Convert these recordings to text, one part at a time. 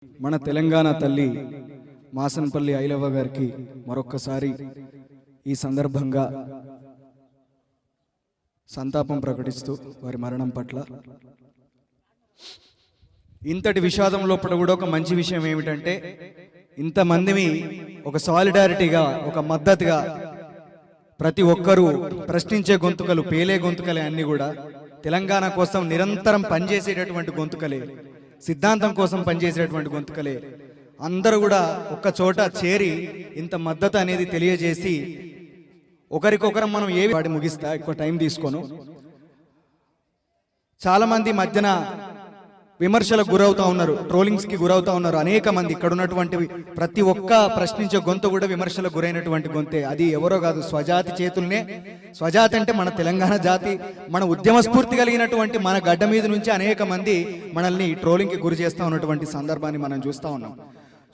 మన తెలంగాణ తల్లి మాసన్పల్లి ఐలవ్వ గారికి మరొక్కసారి ఈ సందర్భంగా సంతాపం ప్రకటిస్తూ వారి మరణం పట్ల ఇంతటి విషాదం లోపల కూడా ఒక మంచి విషయం ఏమిటంటే ఇంతమందిని ఒక సాలిడారిటీగా ఒక మద్దతుగా ప్రతి ఒక్కరూ ప్రశ్నించే గొంతుకలు పేలే గొంతుకలే అన్నీ కూడా తెలంగాణ కోసం నిరంతరం పనిచేసేటటువంటి గొంతుకలే సిద్ధాంతం కోసం పనిచేసేటటువంటి గొంతుకలే అందరూ కూడా ఒక్క చోట చేరి ఇంత మద్దతు అనేది తెలియజేసి ఒకరికొకరం మనం ఏ వాడి ముగిస్తా ఎక్కువ టైం తీసుకోను. చాలా మంది మధ్యన విమర్శలకు గురవుతా ఉన్నారు, ట్రోలింగ్స్కి గురవుతా ఉన్నారు. అనేక మంది ఇక్కడ ఉన్నటువంటి ప్రతి ఒక్క ప్రశ్నించే గొంతు కూడా విమర్శలకు గురైనటువంటి గొంతే. అది ఎవరో కాదు, స్వజాతి చేతుల్నే. స్వజాతి అంటే మన తెలంగాణ జాతి, మన ఉద్యమ స్ఫూర్తి కలిగినటువంటి మన గడ్డ మీద నుంచి అనేక మంది మనల్ని ట్రోలింగ్కి గురి చేస్తూ ఉన్నటువంటి సందర్భాన్ని మనం చూస్తూ ఉన్నాం.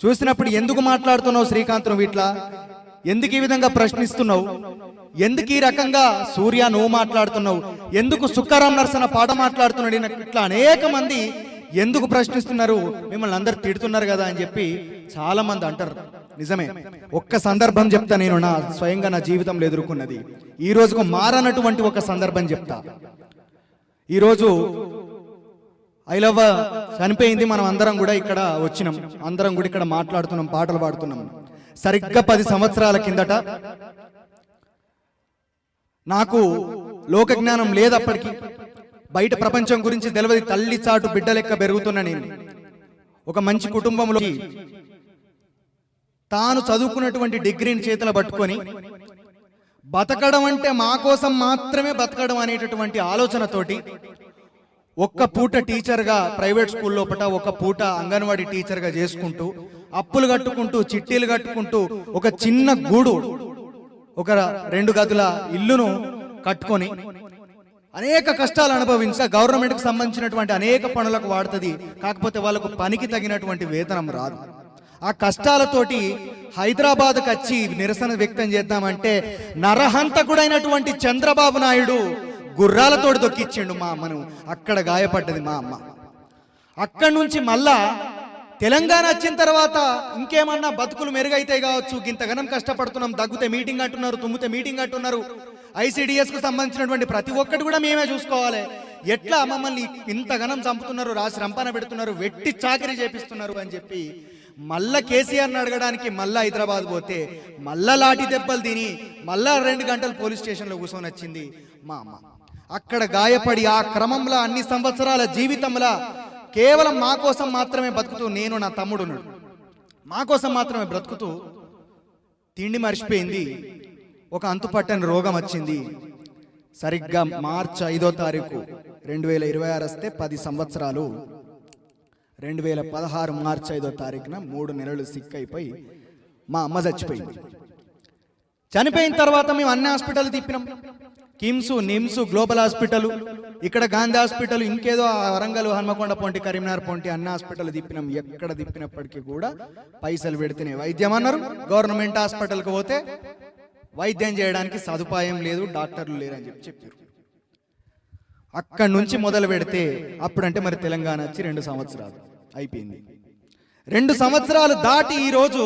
చూసినప్పుడు ఎందుకు మాట్లాడుతున్నావు శ్రీకాంత్, నువ్వు ఇట్లా ఎందుకు ఈ విధంగా ప్రశ్నిస్తున్నావు, ఎందుకు ఈ రకంగా సూర్య నువ్వు మాట్లాడుతున్నావు, ఎందుకు సుక్కరాం నరసన పాట మాట్లాడుతున్నాడు, ఇట్లా అనేక మంది ఎందుకు ప్రశ్నిస్తున్నారు, మిమ్మల్ని అందరు తిడుతున్నారు కదా అని చెప్పి చాలా మంది అంటారు. నిజమే. ఒక్క సందర్భం చెప్తా, నేను స్వయంగా నా జీవితంలో ఎదుర్కొన్నది. ఈ రోజుకు మారనటువంటి ఒక సందర్భం చెప్తా. ఈరోజు ఐలవ్వ చనిపోయింది, మనం అందరం కూడా ఇక్కడ వచ్చినాం, అందరం కూడా ఇక్కడ మాట్లాడుతున్నాం, పాటలు పాడుతున్నాం. సరిగ్గా 10 సంవత్సరాల కిందట నాకు లోక జ్ఞానం లేదప్పటికీ, బయట ప్రపంచం గురించి తెలియదు, తల్లి చాటు బిడ్డ లెక్క పెరుగుతున్నా నేను. ఒక మంచి కుటుంబంలో తాను చదువుకున్నటువంటి డిగ్రీని చేతుల పట్టుకొని బతకడం అంటే మా కోసం మాత్రమే బతకడం అనేటటువంటి ఆలోచనతోటి ఒక్క పూట టీచర్గా ప్రైవేట్ స్కూల్ లోపల, ఒక పూట అంగన్వాడీ టీచర్గా చేసుకుంటూ, అప్పులు కట్టుకుంటూ, చిట్టీలు కట్టుకుంటూ, ఒక చిన్న గూడు, ఒక 2 గదుల ఇల్లును కట్టుకొని అనేక కష్టాలు అనుభవించా. గవర్నమెంట్కి సంబంధించినటువంటి అనేక పనులకు వాడుతుంది, కాకపోతే వాళ్ళకు పనికి తగినటువంటి వేతనం రాదు. ఆ కష్టాలతోటి హైదరాబాద్కి వచ్చి నిరసన వ్యక్తం చేద్దామంటే నరహంతకుడైనటువంటి చంద్రబాబు నాయుడు గుర్రాలతోటి దొక్కిచ్చిండు మా అమ్మను. అక్కడ గాయపడ్డది మా అమ్మ. అక్కడి నుంచి మళ్ళా తెలంగాణ వచ్చిన తర్వాత ఇంకేమన్నా బతుకులు మెరుగైతే కావచ్చు, ఇంతగానం కష్టపడుతున్నాం, దగ్గుతే మీటింగ్ అంటున్నారు, తుమ్మితే మీటింగ్ అంటున్నారు, ఐసిడిఎస్కు సంబంధించినటువంటి ప్రతి ఒక్కటి కూడా మేమే చూసుకోవాలి, ఎట్లా మమ్మల్ని ఇంతగానం చంపుతున్నారు, రాసి రంపాన పెడుతున్నారు, వెట్టి చాకరీ చేపిస్తున్నారు అని చెప్పి మళ్ళా కేసీఆర్ని అడగడానికి మళ్ళా హైదరాబాద్ పోతే మళ్ళా లాఠీ దెబ్బలు తిని మళ్ళా 2 గంటలు పోలీస్ స్టేషన్లో కూర్చొని వచ్చింది మా అమ్మ. అక్కడ గాయపడి ఆ క్రమంలో అన్ని సంవత్సరాల జీవితంలో కేవలం మా కోసం మాత్రమే బతుకుతూ, నేను నా తమ్ముడున్నాడు, మా కోసం మాత్రమే బ్రతుకుతూ తిండి మర్చిపోయింది. ఒక అంతుపట్టని రోగం వచ్చింది. సరిగ్గా మార్చి 5వ తారీఖు 2026 వస్తే 10 సంవత్సరాలు. 2016 మార్చి 5వ తారీఖున 3 నెలలు సిక్ అయిపోయి మా అమ్మ చచ్చిపోయింది. చనిపోయిన తర్వాత మేము అన్ని హాస్పిటల్ తిప్పినాం, కిమ్స్, నిమ్స్, గ్లోబల్ హాస్పిటల్, ఇక్కడ గాంధీ హాస్పిటల్, ఇంకేదో వరంగల్, హన్మకొండ పొంటి, కరీంనగర్ పొంటి అన్ని హాస్పిటల్ తిప్పినాం. ఎక్కడ తిప్పినప్పటికీ కూడా పైసలు పెడితేనే వైద్యం అన్నారు. గవర్నమెంట్ హాస్పిటల్కి పోతే వైద్యం చేయడానికి సదుపాయం లేదు, డాక్టర్లు లేరని చెప్పారు. అక్కడి నుంచి మొదలు పెడితే అప్పుడంటే మరి తెలంగాణ వచ్చి 2 సంవత్సరాలు అయిపోయింది. 2 సంవత్సరాలు దాటి ఈరోజు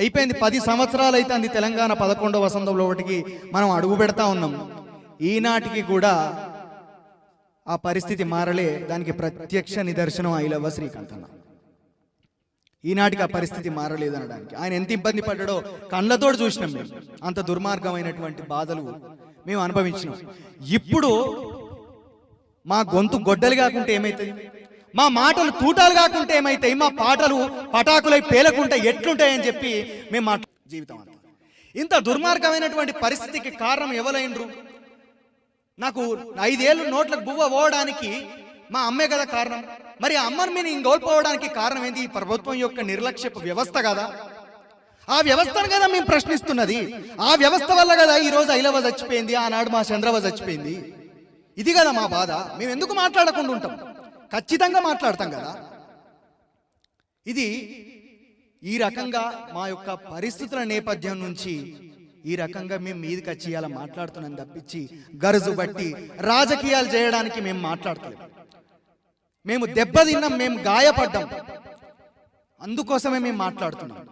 అయిపోయింది. 10 సంవత్సరాలు అయితే అంది తెలంగాణ 11వ వసంతంలో ఒకటికి మనం అడుగు పెడతా ఉన్నాం. ఈనాటికి కూడా ఆ పరిస్థితి మారలే. దానికి ప్రత్యక్ష నిదర్శనం ఐలవ్వ శ్రీకాంత్ అన్న. ఈనాటికి ఆ పరిస్థితి మారలేదు అనడానికి ఆయన ఎంత ఇబ్బంది పడ్డాడో కళ్ళతోటి చూసినాం మేము. అంత దుర్మార్గమైనటువంటి బాధలు మేము అనుభవించినాం. ఇప్పుడు మా గొంతు గొడ్డలు కాకుంటే ఏమవుతాయి, మా మాటలు తూటాలు కాకుంటే ఏమైతాయి, మా పాటలు పటాకులై పేలకుంటే ఎట్లుంటాయని చెప్పి మేము జీవితం అంతా. ఇంత దుర్మార్గమైనటువంటి పరిస్థితికి కారణం ఎవరైనరు? నాకు 5 ఏళ్ళు నోట్లకు బువ్వ పోవడానికి మా అమ్మే కదా కారణం. మరి ఆ అమ్మని మీరు ఇంకోల్పోవడానికి కారణం ఏంటి? ఈ ప్రభుత్వం యొక్క నిర్లక్ష్యపు వ్యవస్థ కదా. ఆ వ్యవస్థను కదా మేము ప్రశ్నిస్తున్నది. ఆ వ్యవస్థ వల్ల కదా ఈరోజు ఐలవ్వ చచ్చిపోయింది, ఆనాడు మా చంద్రవ్వ చచ్చిపోయింది. ఇది కదా మా బాధ. మేము ఎందుకు మాట్లాడకుండా ఉంటాం? ఖచ్చితంగా మాట్లాడతాం కదా. ఇది ఈ రకంగా మా యొక్క పరిస్థితుల నేపథ్యం నుంచి ఈ రకంగా మేము మీదికి వచ్చి ఇలా మాట్లాడుతున్నాం తప్పించి గరుజు బట్టి రాజకీయాలు చేయడానికి మేము మాట్లాడతలేం. మేము దెబ్బతిన్నాం, మేము గాయపడ్డాం. అందుకోసమే మేము మాట్లాడుతున్నాం.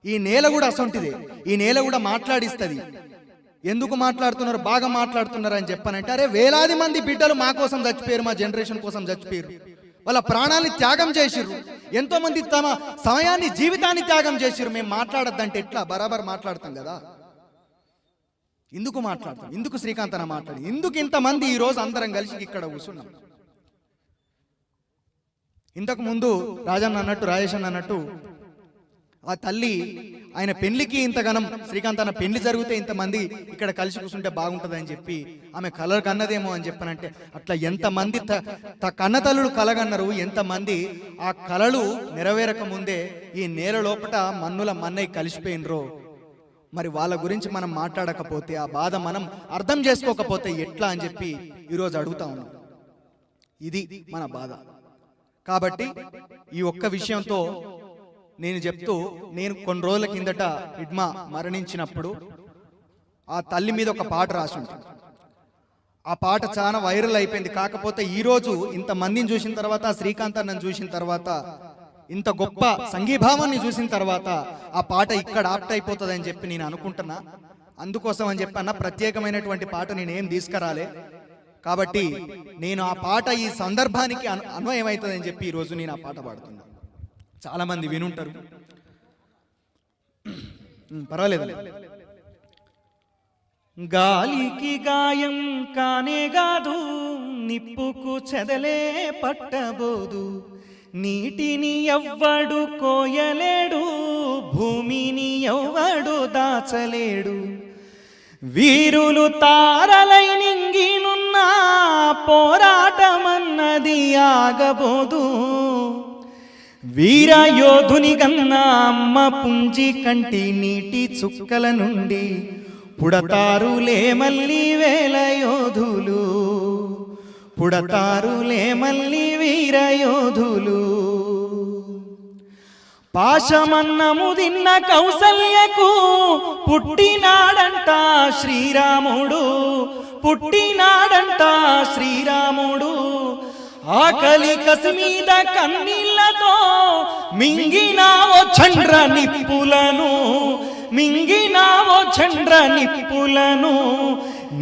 ఈ నేల కూడా అసొంటిదే, ఈ నేల కూడా మాట్లాడిస్తుంది. ఎందుకు మాట్లాడుతున్నారు, బాగా మాట్లాడుతున్నారు అని చెప్పానంటే, అరే వేలాది మంది బిడ్డలు మా కోసం చచ్చిపోయారు, మా జనరేషన్ కోసం చచ్చిపోయారు, వాళ్ళ ప్రాణాన్ని త్యాగం చేసిర్రు, ఎంతో మంది తమ సమయాన్ని జీవితాన్ని త్యాగం చేసిర్రు. మేము మాట్లాడద్దంటే ఎట్లా? బరాబర్ మాట్లాడతాం కదా. ఎందుకు మాట్లాడతాం? ఎందుకు శ్రీకాంత్ అన్న మాట్లాడి, ఎందుకు ఇంతమంది ఈరోజు అందరం కలిసి ఇక్కడ కూర్చున్నాం? ఇంతకు ముందు రాజన్న అన్నట్టు, రాజేష్ అన్న అన్నట్టు, ఆ తల్లి ఆయన పెళ్లికి ఇంతగానం, శ్రీకాంత్ అన్న పెళ్లి జరిగితే ఇంతమంది ఇక్కడ కలిసి కూర్చుంటే బాగుంటుంది అని చెప్పి ఆమె కలర్ కన్నదేమో అని చెప్పానంటే, అట్లా ఎంతమంది కన్నతల్లులు కలగన్నారు, ఎంతమంది ఆ కలలు నెరవేరక ముందే ఈ నేల లోపట మన్నుల మన్నై కలిసిపోయినరో. మరి వాళ్ళ గురించి మనం మాట్లాడకపోతే, ఆ బాధ మనం అర్థం చేసుకోకపోతే ఎట్లా అని చెప్పి ఈరోజు అడుగుతా ఉన్నాం. ఇది మన బాధ. కాబట్టి ఈ ఒక్క విషయంతో నేను చెప్తూ, నేను కొన్ని రోజుల కిందట ఇడ్మా మరణించినప్పుడు ఆ తల్లి మీద ఒక పాట రాసి ఉంటుంది. ఆ పాట చాలా వైరల్ అయిపోయింది. కాకపోతే ఈరోజు ఇంతమందిని చూసిన తర్వాత, శ్రీకాంత్ అన్నను చూసిన తర్వాత, ఇంత గొప్ప సంఘీభావాన్ని చూసిన తర్వాత ఆ పాట ఇక్కడ ఆప్ట్ అయిపోతుంది అని చెప్పి నేను అనుకుంటున్నా. అందుకోసం అని చెప్పి అన్న, ప్రత్యేకమైనటువంటి పాట నేనేం తీసుకురాలే, కాబట్టి నేను ఆ పాట ఈ సందర్భానికి అన్వయమవుతుందని చెప్పి ఈరోజు నేను ఆ పాట పాడుతున్నా. చాలా మంది వినుంటారు, పర్వాలేదు. గాలికి గాయం కానే కాదు, నిప్పుకు చెదలే పట్టబోదు, నీటిని ఎవ్వడు కోయలేడు, భూమిని ఎవ్వడు దాచలేడు, వీరులు తారలై నింగినున్న పోరాటమన్నది ఆగబోదు, వీరయోధుని కన్నా అమ్మ పుంజి కంటి నీటి చుక్కల నుండి పుడతారులే మళ్ళీ వేల యోధులు, పుడతారులే మళ్ళీ వీరయోధులు. పాశమన్నము తిన్న కౌసల్యకు పుట్టినాడంట శ్రీరాముడు, పుట్టినాడంట శ్రీరాముడు. ఆకలి కసి మీద కన్నీళ్లతో మింగినావో చండ్ర నిప్పులను, మింగినావో చండ్ర నిప్పులను,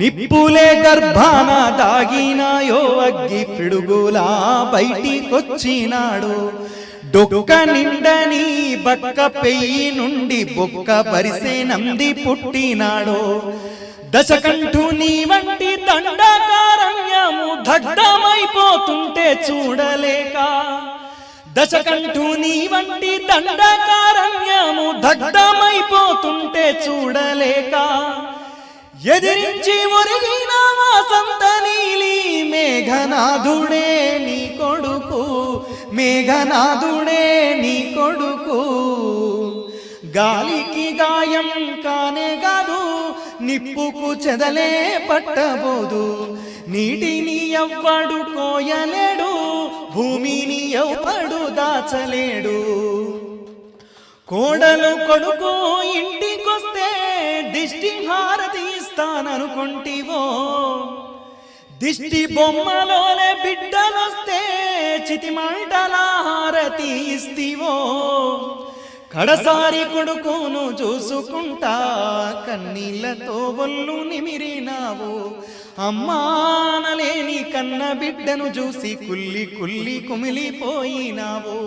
నిప్పులే గర్భాన దాగినాయో అగ్గి పిడుగులా బయటికొచ్చినాడు, డొక్క నిండని బక్క పెయ్యి నుండి బొక్క బరిసే నంది పుట్టినాడు, దశకంఠుని వంటి దండకారణ్యము దగ్ధమైపోతుంటే చూడలేక, దశకంఠుని వంటి దండకారణ్యము దగ్ధమైపోతుంటే చూడలేక, ఎదిరించి ఒరిగిన వాసంత నీలి మేఘనాథుడే నీ కొడుకు, మేఘనాథుడే నీ కొడుకు. గాలికి గాయం కానే కాదు, నిప్పుకు చెదలే పట్టబోదు, నీటిని ఎవ్వడు కోయలేడు, భూమిని ఎవ్వడు దాచలేడు. కోడలు కొడుకు ఇంటికొస్తే దిష్టి హారతి ఇస్తాననుకుంటివో, దిష్టి బొమ్మలోనే బిడ్డలొస్తే చితిమంటల హారతి ఇస్తివో, కడసారి కొడుకును చూసుకుంటా కన్నీళ్లతో ఒళ్ళు నిమిరినావు, అమ్మానలేని కన్న బిడ్డను చూసి కుల్లి కుల్లి కుమిలిపోయినావు.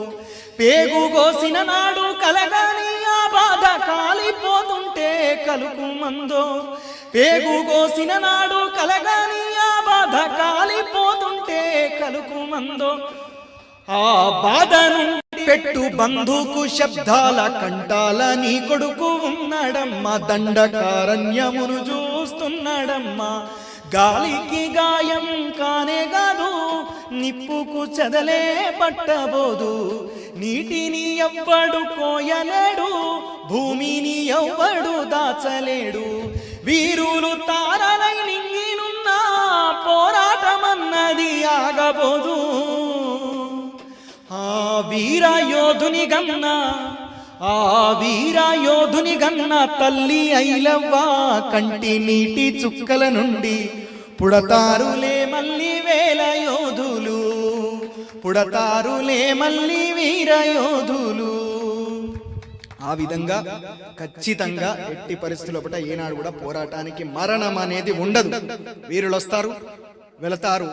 పేగు కోసిన నాడు కలగాని ఆ బాధ కాలిపోతుంటే కలుకు మందో, పేగు కోసిన నాడు కలగాని ఆ బాధ కాలిపోతుంటే కలుకు మందో. ఆ బాధ నుండి పెట్టు బంధుకు శబ్దాల కంటాల నీ కొడుకు ఉన్నాడమ్మా, దండకారణ్యమును చూస్తున్నాడమ్మా. గాలికి గాయం కానే కాదు, నిప్పుకు చెదలే పట్టబోదు, నీటిని ఎవ్వడు కోయలేడు, భూమిని ఎవ్వడు దాచలేడు, వీరులు తారలై నింగినున్న పోరాటమన్నది ఆగబోదు. ఆ వీరయోధుని గన్నా, ఆ వీరయోధుని గన్నా తల్లి ఐలవ్వ కంటి నీటి చుక్కల నుండి పుడతారులే మళ్ళీ వేల యోధులు, పుడతారులే మళ్ళీ వీరయోధులు. ఆ విధంగా ఖచ్చితంగా ఎట్టి పరిస్థితుల్లో ఏనాడు కూడా పోరాటానికి మరణం అనేది ఉండదు. వీరులు వస్తారు, వెళతారు.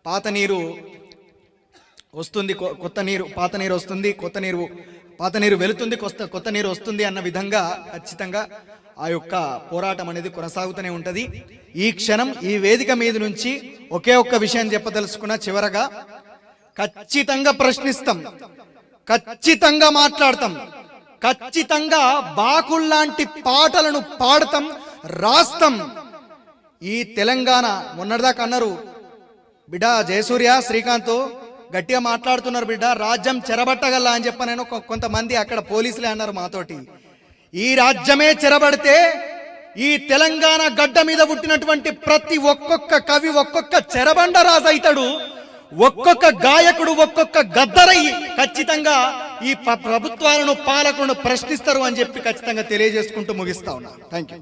పాత నీరు వస్తుంది, కొత్త నీరు, పాత నీరు వస్తుంది, పాత నీరు వెళుతుంది, కొత్త నీరు వస్తుంది అన్న విధంగా ఖచ్చితంగా ఆ యొక్క పోరాటం అనేది కొనసాగుతూనే ఉంటది. ఈ క్షణం ఈ వేదిక మీద నుంచి ఒకే ఒక్క విషయం చెప్పదలుచుకున్నా, చివరగా ఖచ్చితంగా ప్రశ్నిస్తాం, ఖచ్చితంగా మాట్లాడతాం, ఖచ్చితంగా బాకుల్లాంటి పాటలను పాడతాం, రాస్తాం. ఈ తెలంగాణ మొన్నటిదాకా అన్నారు బిడ్డ జయసూర్య శ్రీకాంత్ గట్టిగా మాట్లాడుతున్నారు బిడ్డ, రాజ్యం చెరబట్టగల అని చెప్పనని కొంతమంది అక్కడ పోలీసులే అన్నారు మాతోటి. ఈ రాజ్యమే చెరబడితే ఈ తెలంగాణ గడ్డ మీద పుట్టినటువంటి ప్రతి ఒక్కొక్క కవి ఒక్కొక్క చెరబండ రాజు అవుతాడు, ఒక్కొక్క గాయకుడు ఒక్కొక్క గద్దరై ఖచ్చితంగా ఈ ప్రభుత్వాలను పాలకులను ప్రశ్నిస్తారు అని చెప్పి ఖచ్చితంగా తెలియజేసుకుంటూ ముగిస్తా ఉన్నా. Thank you.